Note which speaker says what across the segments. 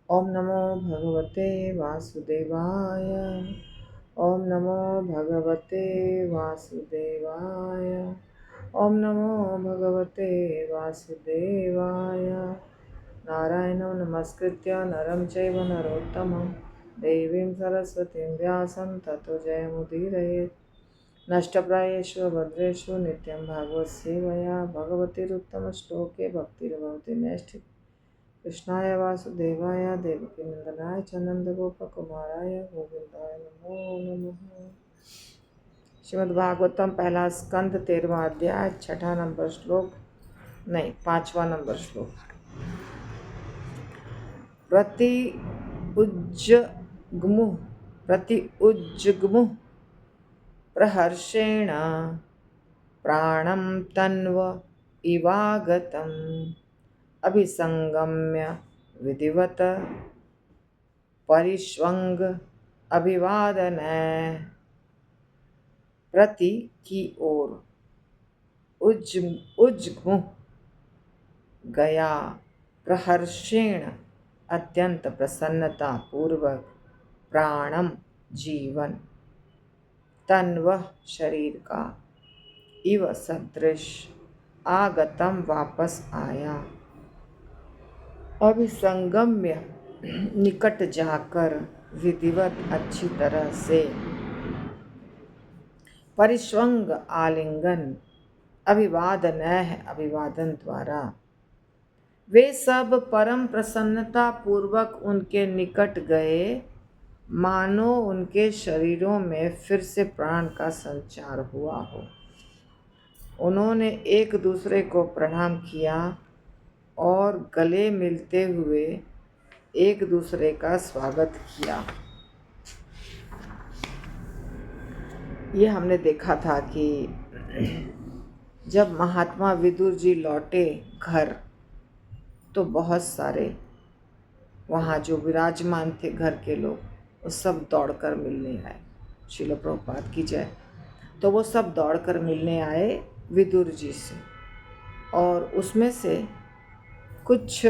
Speaker 1: ओम नमो भगवते वासुदेवाय। ओम नमो भगवते वासुदेवाय। ओम नमो भगवते वासुदेवाय। नारायणं नमस्कृत्य नरं चैव नरोत्तमं देवीं सरस्वतीं व्यासं ततो जयमुदीरयेत्। नष्टप्रायेषु भद्रेषु नित्यं भागवत सेवया भगवतीरुत्तमश्लोके भक्तिर्भवति नैष्ठिकी। कृष्णाय वासुदेवाय देवकीनंदनाय च नंदगोपकुमाराय गोविंदाय नमो नमः। श्रीमद्भागवतम पहला स्कंद 13वां अध्याय 6ठा नंबर श्लोक, नहीं 5वां नंबर श्लोक। प्रति उज्जग्मुः प्रहर्षेण प्राणं तन्व इवागतम् अभिसंगम्य विधिवत परिष्वंग अभिवादन। प्रति की ओर उज्जमुह गया, प्रहर्षेण अत्यंत प्रसन्नता पूर्वक, प्राणम जीवन, तन्व शरीर का, इव सदृश आगतम वापस आया, अभिसंगम्य निकट जाकर, विधिवत अच्छी तरह से, परिष्वंग आलिंगन, अभिवादन अभिवादन द्वारा, वे सब परम प्रसन्नता पूर्वक उनके निकट गए, मानो उनके शरीरों में फिर से प्राण का संचार हुआ हो। उन्होंने एक दूसरे को प्रणाम किया और गले मिलते हुए एक दूसरे का स्वागत किया। ये हमने देखा था कि जब महात्मा विदुर जी लौटे घर, तो बहुत सारे वहाँ जो विराजमान थे घर के लोग, वो सब दौड़कर मिलने आए। श्रील प्रभुपाद की जय। तो वो सब दौड़कर मिलने आए विदुर जी से, और उसमें से कुछ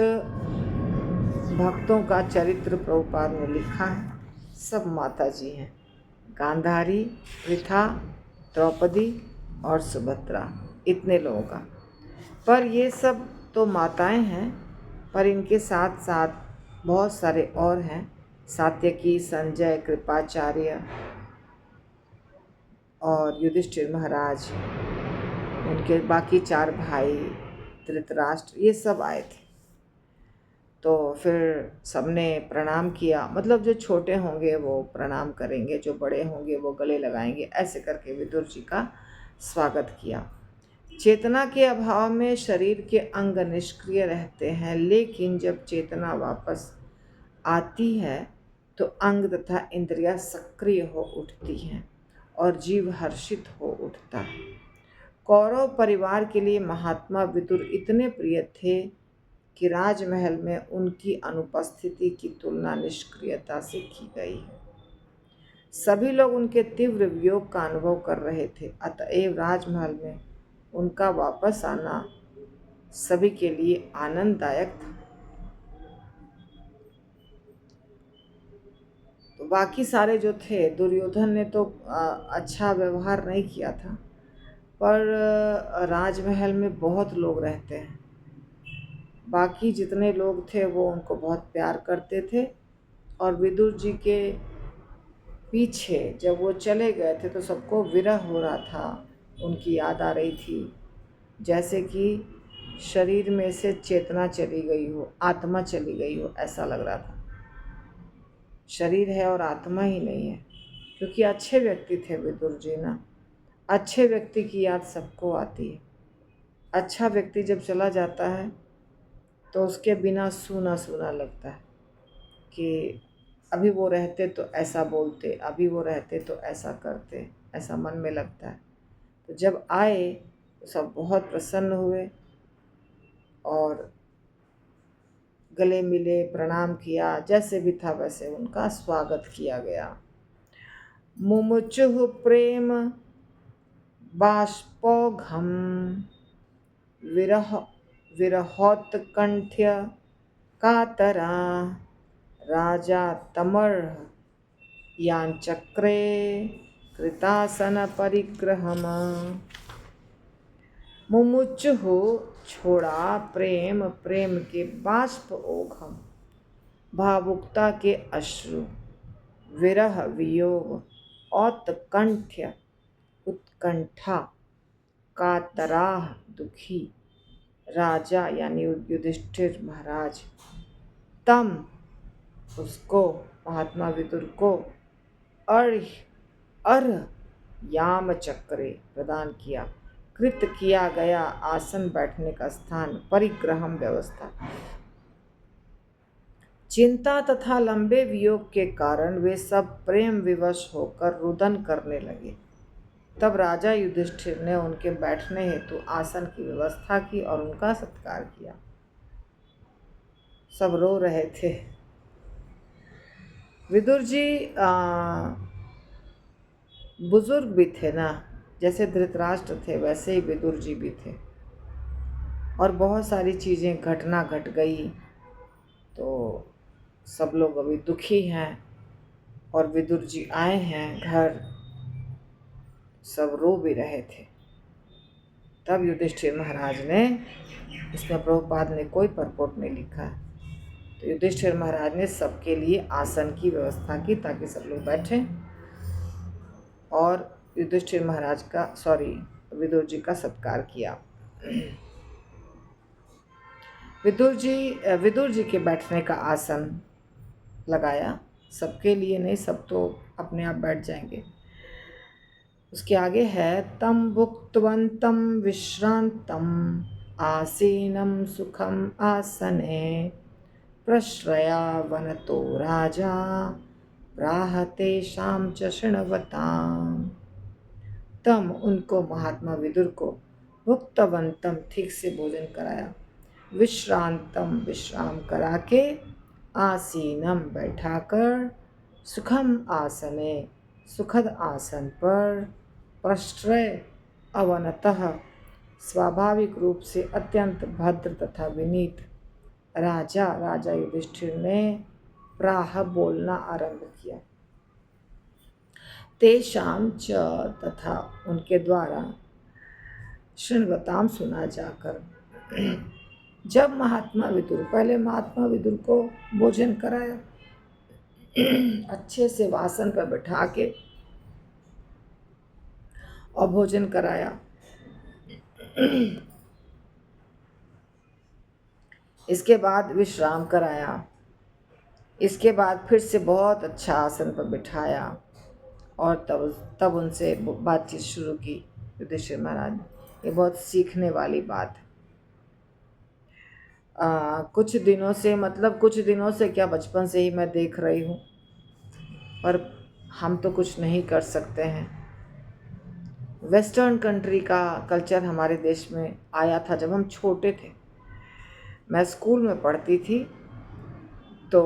Speaker 1: भक्तों का चरित्र प्रभुपाद ने लिखा है। सब माता जी हैं, गांधारी, पृथा, द्रौपदी और सुभद्रा, इतने लोगों का। पर ये सब तो माताएं हैं, पर इनके साथ साथ बहुत सारे और हैं। सात्यकी, संजय, कृपाचार्य और युधिष्ठिर महाराज, उनके बाकी 4 भाई, धृतराष्ट्र, ये सब आए थे। तो फिर सबने प्रणाम किया, मतलब जो छोटे होंगे वो प्रणाम करेंगे, जो बड़े होंगे वो गले लगाएंगे, ऐसे करके विदुर जी का स्वागत किया। चेतना के अभाव में शरीर के अंग निष्क्रिय रहते हैं, लेकिन जब चेतना वापस आती है तो अंग तथा इंद्रियां सक्रिय हो उठती हैं और जीव हर्षित हो उठता है। कौरव परिवार के लिए महात्मा विदुर इतने प्रिय थे कि राजमहल में उनकी अनुपस्थिति की तुलना निष्क्रियता से की गई है। सभी लोग उनके तीव्र वियोग का अनुभव कर रहे थे, अतएव राजमहल में उनका वापस आना सभी के लिए आनंददायक था। तो बाकी सारे जो थे, दुर्योधन ने तो अच्छा व्यवहार नहीं किया था, पर राजमहल में बहुत लोग रहते हैं, बाकी जितने लोग थे वो उनको बहुत प्यार करते थे। और विदुर जी के पीछे जब वो चले गए थे तो सबको विरह हो रहा था, उनकी याद आ रही थी, जैसे कि शरीर में से चेतना चली गई हो, आत्मा चली गई हो, ऐसा लग रहा था। शरीर है और आत्मा ही नहीं है, क्योंकि अच्छे व्यक्ति थे विदुर जी ना। अच्छे व्यक्ति की याद सबको आती है। अच्छा व्यक्ति जब चला जाता है तो उसके बिना सूना सूना लगता है कि अभी वो रहते तो ऐसा बोलते, अभी वो रहते तो ऐसा करते, ऐसा मन में लगता है। तो जब आए तो सब बहुत प्रसन्न हुए और गले मिले, प्रणाम किया, जैसे भी था वैसे उनका स्वागत किया गया। मुमुचुः प्रेम बाष्पोघम विरहोत्कंठ्य कातरा राजा तमर्ह याञ्चक्रे कृतासन परिग्रहम। मुमुचुः छोड़ा प्रेम प्रेम के बाष्प ओघम, भावुकता के अश्रु, विरह वियोग, औत्कंठ्य उत्कंठा, कातराह दुखी। राजा यानी युधिष्ठिर महाराज तम उसको, महात्मा विदुर को, अर्ह याम चक्रे प्रदान किया, कृत किया गया आसन बैठने का स्थान, परिग्रहम व्यवस्था। चिंता तथा लंबे वियोग के कारण वे सब प्रेम विवश होकर रुदन करने लगे। तब राजा युधिष्ठिर ने उनके बैठने हेतु आसन की व्यवस्था की और उनका सत्कार किया। सब रो रहे थे। विदुर जी बुजुर्ग भी थे ना, जैसे धृतराष्ट्र थे वैसे ही विदुर जी भी थे, और बहुत सारी चीज़ें घटना घट गई तो सब लोग अभी दुखी हैं, और विदुर जी आए हैं घर, सब रो भी रहे थे। तब युधिष्ठिर महाराज ने, इसमें प्रभुपाद ने कोई परपोट नहीं लिखा है, तो युधिष्ठिर महाराज ने सबके लिए आसन की व्यवस्था की ताकि सब लोग बैठें, और युधिष्ठिर महाराज का विदुर जी का सत्कार किया। विदुर जी के बैठने का आसन लगाया, सबके लिए नहीं, सब तो अपने आप बैठ जाएंगे। उसके आगे है तम भुक्तवंतम विश्रांतम आसीनम सुखम आसने प्रश्रया वनतो राजा प्राहते शाम च शृण्वताम। तम उनको, महात्मा विदुर को, भुक्तवंतम ठीक से भोजन कराया, विश्रांतम विश्राम करा के, आसीनम बैठाकर, सुखम आसने सुखद आसन पर, प्रश्रय अवनतः स्वाभाविक रूप से अत्यंत भद्र तथा विनीत राजा युधिष्ठिर ने प्राह बोलना आरंभ किया। तेषाम च तथा उनके द्वारा, शृण्वताम सुना जाकर। जब महात्मा विदुर, पहले महात्मा विदुर को भोजन कराया, अच्छे से आसन पर बैठा के और भोजन कराया। इसके बाद विश्राम कराया, इसके बाद फिर से बहुत अच्छा आसन पर बिठाया, और तब उनसे बातचीत शुरू की युधिष्ठिर महाराज ने। ये बहुत सीखने वाली बात है। कुछ दिनों से क्या, बचपन से ही मैं देख रही हूँ, पर हम तो कुछ नहीं कर सकते हैं। वेस्टर्न कंट्री का कल्चर हमारे देश में आया था जब हम छोटे थे। मैं स्कूल में पढ़ती थी तो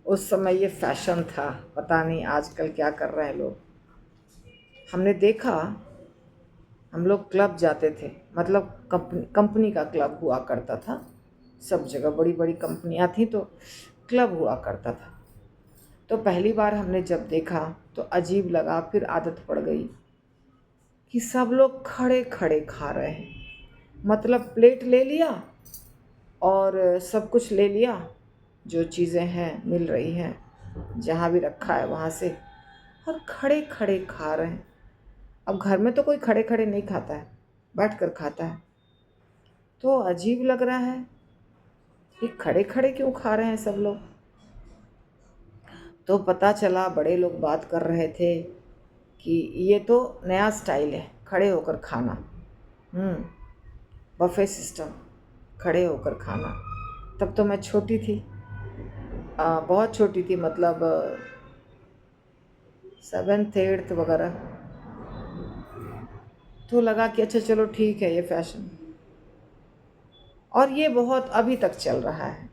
Speaker 1: उस समय ये फैशन था, पता नहीं आजकल क्या कर रहे हैं लोग। हमने देखा, हम लोग क्लब जाते थे, मतलब कंपनी का क्लब हुआ करता था, सब जगह बड़ी बड़ी कंपनियां थी तो क्लब हुआ करता था। तो पहली बार हमने जब देखा तो अजीब लगा, फिर आदत पड़ गई कि सब लोग खड़े खड़े खा रहे हैं, मतलब प्लेट ले लिया और सब कुछ ले लिया, जो चीज़ें हैं मिल रही हैं जहाँ भी रखा है वहाँ से, और खड़े खड़े खा रहे हैं। अब घर में तो कोई खड़े खड़े नहीं खाता है, बैठ कर खाता है, तो अजीब लग रहा है कि खड़े खड़े क्यों खा रहे हैं सब लोग। तो पता चला, बड़े लोग बात कर रहे थे कि ये तो नया स्टाइल है, खड़े होकर खाना, बफे सिस्टम, खड़े होकर खाना। तब तो मैं छोटी थी, बहुत छोटी थी, मतलब 7th 8th वगैरह। तो लगा कि अच्छा चलो ठीक है, ये फैशन, और ये बहुत अभी तक चल रहा है।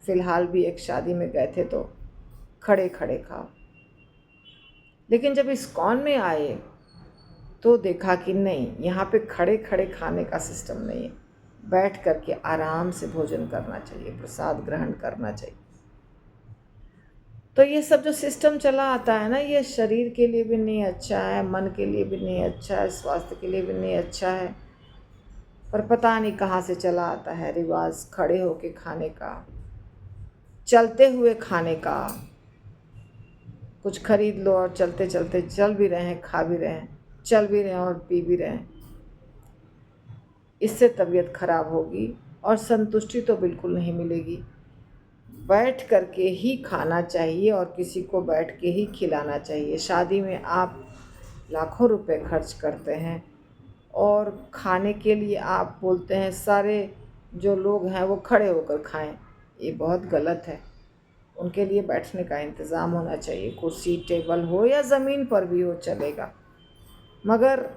Speaker 1: फ़िलहाल भी एक शादी में गए थे तो खड़े खड़े खाओ, लेकिन जब इस्कॉन में आए तो देखा कि नहीं, यहाँ पे खड़े खड़े खाने का सिस्टम नहीं है, बैठ कर के आराम से भोजन करना चाहिए, प्रसाद ग्रहण करना चाहिए। तो ये सब जो सिस्टम चला आता है ना, ये शरीर के लिए भी नहीं अच्छा है, मन के लिए भी नहीं अच्छा है, स्वास्थ्य के लिए भी नहीं अच्छा है। पर पता नहीं कहाँ से चला आता है रिवाज खड़े होके खाने का, चलते हुए खाने का। कुछ खरीद लो और चलते चलते चल भी रहे हैं, खा भी रहे हैं, चल भी रहे हैं और पी भी रहे हैं। इससे तबीयत खराब होगी और संतुष्टि तो बिल्कुल नहीं मिलेगी। बैठ करके ही खाना चाहिए और किसी को बैठ के ही खिलाना चाहिए। शादी में आप लाखों रुपए खर्च करते हैं और खाने के लिए आप बोलते हैं सारे जो लोग हैं वो खड़े होकर खाएं। ये बहुत गलत है। उनके लिए बैठने का इंतज़ाम होना चाहिए, कुर्सी टेबल हो या ज़मीन पर भी हो चलेगा। मगर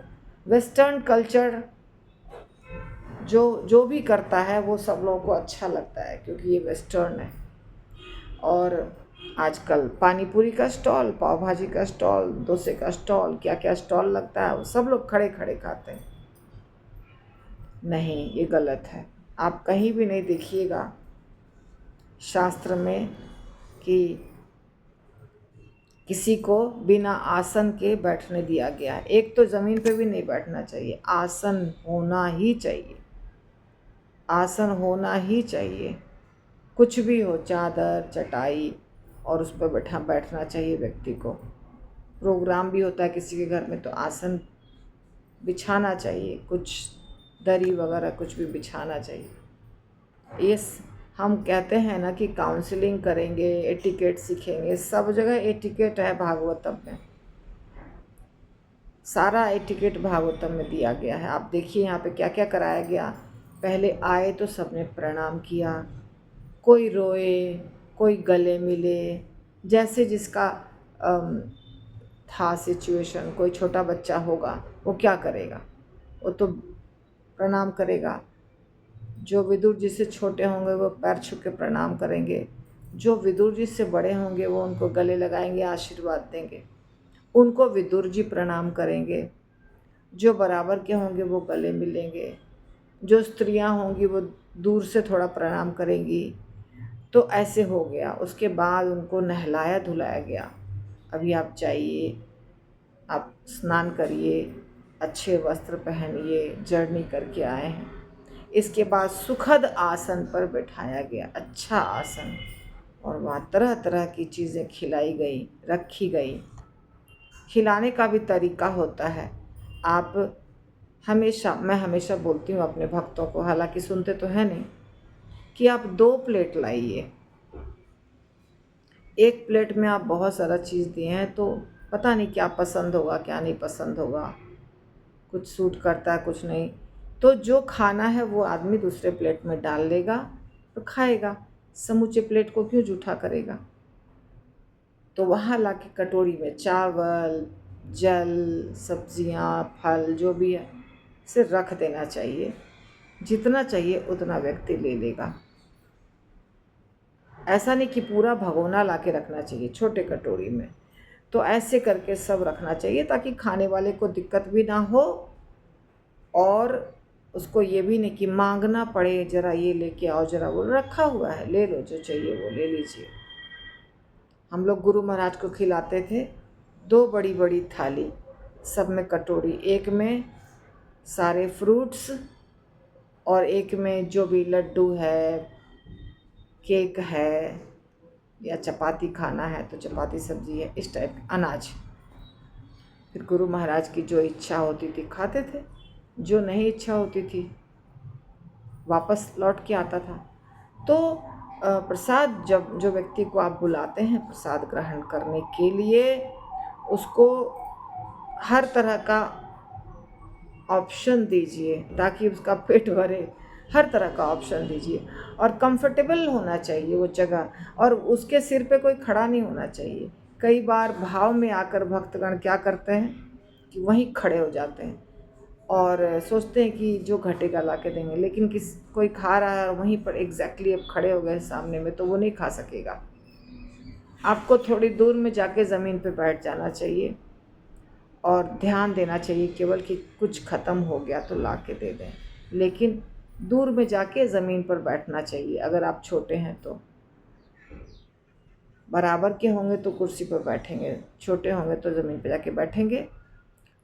Speaker 1: वेस्टर्न कल्चर जो जो भी करता है वो सब लोगों को अच्छा लगता है, क्योंकि ये वेस्टर्न है। और आजकल पानी पूरी का स्टॉल, पाव भाजी का स्टॉल, डोसे का स्टॉल, क्या क्या स्टॉल लगता है, वो सब लोग खड़े खड़े खाते हैं। नहीं, ये गलत है। आप कहीं भी नहीं देखिएगा शास्त्र में कि किसी को बिना आसन के बैठने दिया गया है। एक तो ज़मीन पे भी नहीं बैठना चाहिए, आसन होना ही चाहिए, आसन होना ही चाहिए। कुछ भी हो, चादर चटाई, और उस पर बैठना चाहिए व्यक्ति को। प्रोग्राम भी होता है किसी के घर में तो आसन बिछाना चाहिए, कुछ दरी वगैरह कुछ भी बिछाना चाहिए। ये हम कहते हैं ना कि काउंसलिंग करेंगे, एटिकेट सीखेंगे, सब जगह एटिकेट है। भागवतम में सारा एटिकेट भागवतम में दिया गया है। आप देखिए यहाँ पे क्या क्या कराया गया। पहले आए तो सबने प्रणाम किया, कोई रोए, कोई गले मिले, जैसे जिसका था सिचुएशन। कोई छोटा बच्चा होगा वो क्या करेगा, वो तो प्रणाम करेगा। जो विदुर जी से छोटे होंगे वो पैर छू के प्रणाम करेंगे, जो विदुर जी से बड़े होंगे वो उनको गले लगाएंगे, आशीर्वाद देंगे, उनको विदुर जी प्रणाम करेंगे। जो बराबर के होंगे वो गले मिलेंगे, जो स्त्रियां होंगी वो दूर से थोड़ा प्रणाम करेंगी। तो ऐसे हो गया। उसके बाद उनको नहलाया धुलाया गया। अभी आप जाइए, आप स्नान करिए, अच्छे वस्त्र पहनिए, जर्नी करके आए हैं। इसके बाद सुखद आसन पर बैठाया गया, अच्छा आसन, और वहाँ तरह तरह की चीज़ें खिलाई गई, रखी गई। खिलाने का भी तरीका होता है। आप मैं हमेशा बोलती हूँ अपने भक्तों को, हालांकि सुनते तो है नहीं, कि आप 2 प्लेट लाइए। एक प्लेट में आप बहुत सारा चीज़ दिए हैं तो पता नहीं क्या पसंद होगा क्या नहीं पसंद होगा, कुछ सूट करता है कुछ नहीं। तो जो खाना है वो आदमी दूसरे प्लेट में डाल लेगा तो खाएगा, समूचे प्लेट को क्यों जूठा करेगा। तो वहाँ लाके कटोरी में चावल, जल, सब्जियाँ, फल जो भी है इसे रख देना चाहिए। जितना चाहिए उतना व्यक्ति ले लेगा। ऐसा नहीं कि पूरा भगोना ला के रखना चाहिए छोटे कटोरी में। तो ऐसे करके सब रखना चाहिए ताकि खाने वाले को दिक्कत भी ना हो और उसको ये भी नहीं कि मांगना पड़े, ज़रा ये लेके आओ, ज़रा वो रखा हुआ है ले लो, जो चाहिए वो ले लीजिए। हम लोग गुरु महाराज को खिलाते थे 2 बड़ी बड़ी थाली, सब में कटोरी, एक में सारे फ्रूट्स और एक में जो भी लड्डू है, केक है, या चपाती खाना है तो चपाती सब्जी है, इस टाइप अनाज। फिर गुरु महाराज की जो इच्छा होती थी खाते थे, जो नहीं इच्छा होती थी वापस लौट के आता था। तो प्रसाद, जब जो व्यक्ति को आप बुलाते हैं प्रसाद ग्रहण करने के लिए, उसको हर तरह का ऑप्शन दीजिए ताकि उसका पेट भरे। हर तरह का ऑप्शन दीजिए और कंफर्टेबल होना चाहिए वो जगह, और उसके सिर पे कोई खड़ा नहीं होना चाहिए। कई बार भाव में आकर भक्तगण क्या करते हैं कि वहीं खड़े हो जाते हैं और सोचते हैं कि जो घटेगा ला के देंगे, लेकिन कोई खा रहा है और वहीं पर एग्जैक्टली अब खड़े हो गए सामने में तो वो नहीं खा सकेगा। आपको थोड़ी दूर में जाके ज़मीन पे बैठ जाना चाहिए और ध्यान देना चाहिए केवल कि कुछ ख़त्म हो गया तो ला के दे दें, लेकिन दूर में जाके ज़मीन पर बैठना चाहिए अगर आप छोटे हैं तो। बराबर के होंगे तो कुर्सी पर बैठेंगे, छोटे होंगे तो ज़मीन पर जाके बैठेंगे।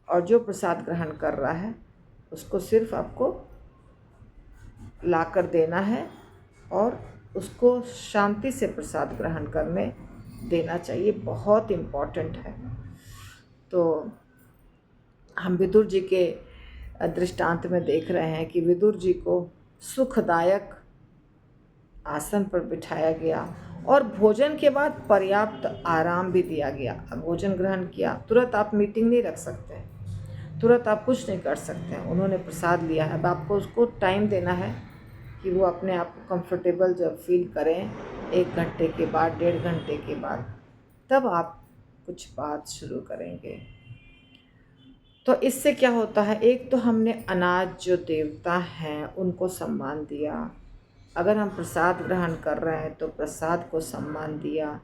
Speaker 1: और जो प्रसाद ग्रहण कर रहा है उसको सिर्फ आपको लाकर देना है और उसको शांति से प्रसाद ग्रहण करने देना चाहिए। बहुत इम्पॉर्टेंट है। तो हम विदुर जी के दृष्टांत में देख रहे हैं कि विदुर जी को सुखदायक आसन पर बिठाया गया और भोजन के बाद पर्याप्त आराम भी दिया गया। अब भोजन ग्रहण किया, तुरंत आप मीटिंग नहीं रख सकते, तुरंत आप कुछ नहीं कर सकते हैं। उन्होंने प्रसाद लिया है, अब आपको उसको टाइम देना है कि वो अपने आप को कंफर्टेबल जब फील करें, 1 घंटे के बाद, 1.5 घंटे के बाद, तब आप कुछ बात शुरू करेंगे। तो इससे क्या होता है, एक तो हमने अनाज जो देवता हैं उनको सम्मान दिया। अगर हम प्रसाद ग्रहण कर रहे हैं तो प्रसाद को सम्मान दिया,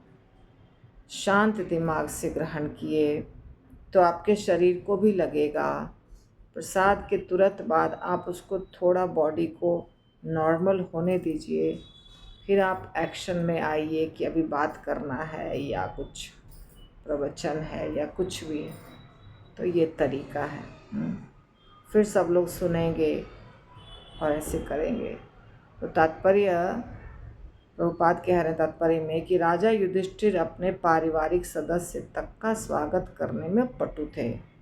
Speaker 1: शांत दिमाग से ग्रहण किए तो आपके शरीर को भी लगेगा। प्रसाद के तुरंत बाद आप उसको थोड़ा बॉडी को नॉर्मल होने दीजिए, फिर आप एक्शन में आइए कि अभी बात करना है या कुछ प्रवचन है या कुछ भी। तो ये तरीका है। फिर सब लोग सुनेंगे और ऐसे करेंगे। तो तात्पर्य, प्रभुपाद कह रहे हैं तात्पर्य में कि राजा युधिष्ठिर अपने पारिवारिक सदस्य तक का स्वागत करने में पटु थे।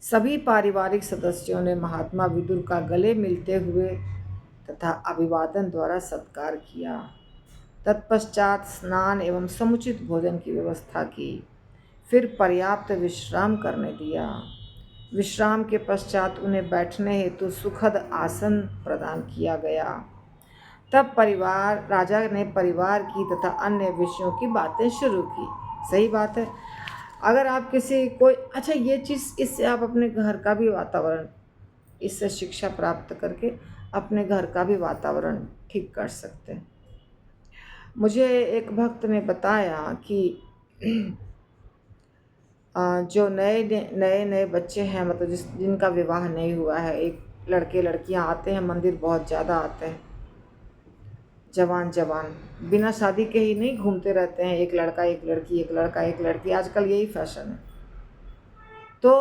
Speaker 1: सभी पारिवारिक सदस्यों ने महात्मा विदुर का गले मिलते हुए तथा अभिवादन द्वारा सत्कार किया। तत्पश्चात स्नान एवं समुचित भोजन की व्यवस्था की, फिर पर्याप्त विश्राम करने दिया। विश्राम के पश्चात उन्हें बैठने हेतु सुखद आसन प्रदान किया गया। तब राजा ने परिवार की तथा अन्य विषयों की बातें शुरू की। सही बात है। अगर आप अच्छा ये चीज़, इससे आप अपने घर का भी वातावरण, इससे शिक्षा प्राप्त करके अपने घर का भी वातावरण ठीक कर सकते हैं। मुझे एक भक्त ने बताया कि जो नए बच्चे हैं, मतलब जिनका विवाह नहीं हुआ है, एक लड़के लड़कियां आते हैं मंदिर, बहुत ज़्यादा आते हैं, जवान बिना शादी के ही नहीं घूमते रहते हैं, एक लड़का एक लड़की, एक लड़का एक लड़की, आजकल यही फैशन है। तो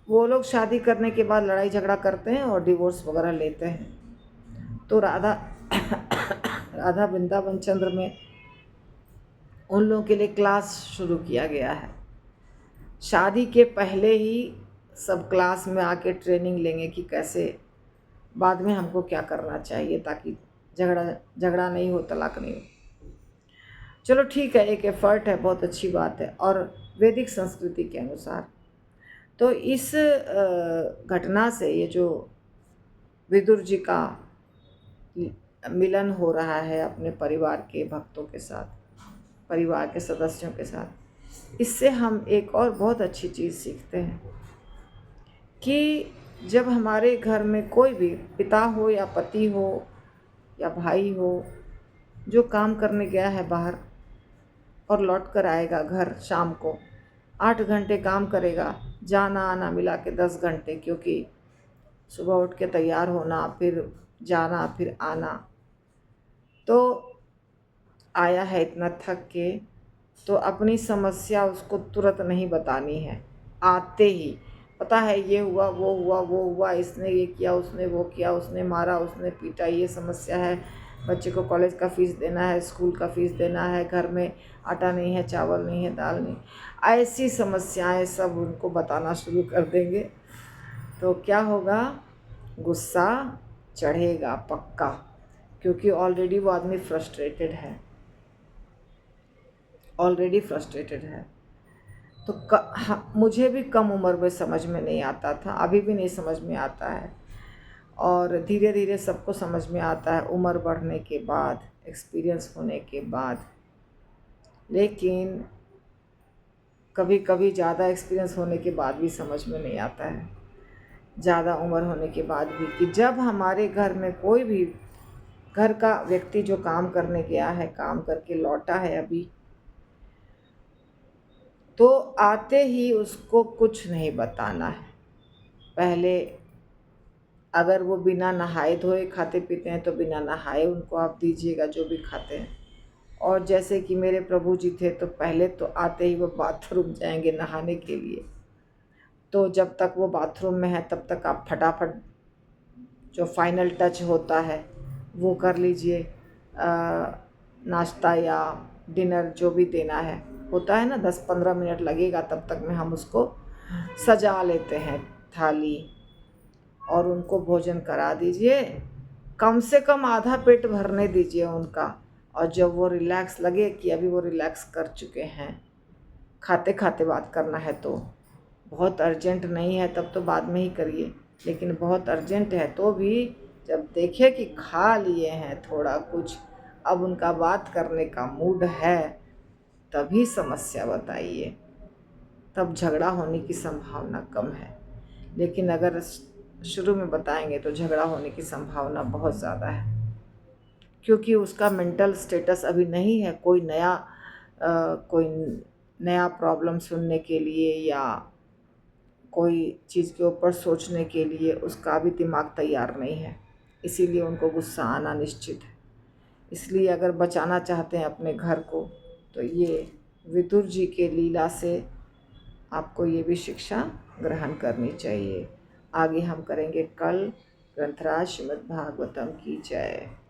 Speaker 1: वो लोग शादी करने के बाद लड़ाई झगड़ा करते हैं और डिवोर्स वगैरह लेते हैं। तो राधा वृंदावन चंद्र में उन लोगों के लिए क्लास शुरू किया गया है। शादी के पहले ही सब क्लास में आके ट्रेनिंग लेंगे कि कैसे बाद में हमको क्या करना चाहिए ताकि झगड़ा नहीं हो, तलाक नहीं हो। चलो ठीक है, एक एफर्ट है, बहुत अच्छी बात है। और वैदिक संस्कृति के अनुसार तो इस घटना से ये जो विदुर जी का मिलन हो रहा है अपने परिवार के भक्तों के साथ, परिवार के सदस्यों के साथ, इससे हम एक और बहुत अच्छी चीज़ सीखते हैं कि जब हमारे घर में कोई भी पिता हो या पति हो या भाई हो जो काम करने गया है बाहर और लौट कर आएगा घर शाम को, 8 घंटे काम करेगा, जाना आना मिला के 10 घंटे, क्योंकि सुबह उठ के तैयार होना, फिर जाना, फिर आना, तो आया है इतना थक के, तो अपनी समस्या उसको तुरंत नहीं बतानी है। आते ही पता है ये हुआ, वो हुआ, इसने ये किया, उसने वो किया, उसने मारा, उसने पीटा, ये समस्या है, बच्चे को कॉलेज का फ़ीस देना है, स्कूल का फ़ीस देना है, घर में आटा नहीं है, चावल नहीं है, दाल नहीं, ऐसी समस्याएं सब उनको बताना शुरू कर देंगे तो क्या होगा, गुस्सा चढ़ेगा पक्का, क्योंकि ऑलरेडी वो आदमी फ्रस्ट्रेटेड है, तो मुझे भी कम उम्र में समझ में नहीं आता था, अभी भी नहीं समझ में आता है, और धीरे धीरे सबको समझ में आता है उम्र बढ़ने के बाद, एक्सपीरियंस होने के बाद। लेकिन कभी कभी ज़्यादा एक्सपीरियंस होने के बाद भी समझ में नहीं आता है, ज़्यादा उम्र होने के बाद भी, कि जब हमारे घर में कोई भी घर का व्यक्ति जो काम करने गया है, काम करके लौटा है अभी, तो आते ही उसको कुछ नहीं बताना है। पहले अगर वो बिना नहाए धोए खाते पीते हैं तो बिना नहाए उनको आप दीजिएगा जो भी खाते हैं, और जैसे कि मेरे प्रभु जी थे तो पहले तो आते ही वो बाथरूम जाएंगे नहाने के लिए, तो जब तक वो बाथरूम में है तब तक आप फटाफट जो फाइनल टच होता है वो कर लीजिए। नाश्ता या डिनर जो भी देना है होता है ना, 10-15 मिनट लगेगा, तब तक में हम उसको सजा लेते हैं थाली और उनको भोजन करा दीजिए। कम से कम आधा पेट भरने दीजिए उनका, और जब वो रिलैक्स लगे कि अभी वो रिलैक्स कर चुके हैं, खाते खाते बात करना है तो, बहुत अर्जेंट नहीं है तब तो बाद में ही करिए, लेकिन बहुत अर्जेंट है तो भी जब देखे कि खा लिए हैं थोड़ा कुछ, अब उनका बात करने का मूड है, तभी समस्या बताइए, तब झगड़ा होने की संभावना कम है। लेकिन अगर शुरू में बताएंगे तो झगड़ा होने की संभावना बहुत ज़्यादा है, क्योंकि उसका मेंटल स्टेटस अभी नहीं है कोई नया प्रॉब्लम सुनने के लिए या कोई चीज़ के ऊपर सोचने के लिए उसका अभी दिमाग तैयार नहीं है, इसीलिए उनको गुस्सा आना निश्चित है। इसलिए अगर बचाना चाहते हैं अपने घर को तो ये विदुर जी के लीला से आपको ये भी शिक्षा ग्रहण करनी चाहिए। आगे हम करेंगे कल। ग्रंथराज श्रीमद् भागवतम की जय।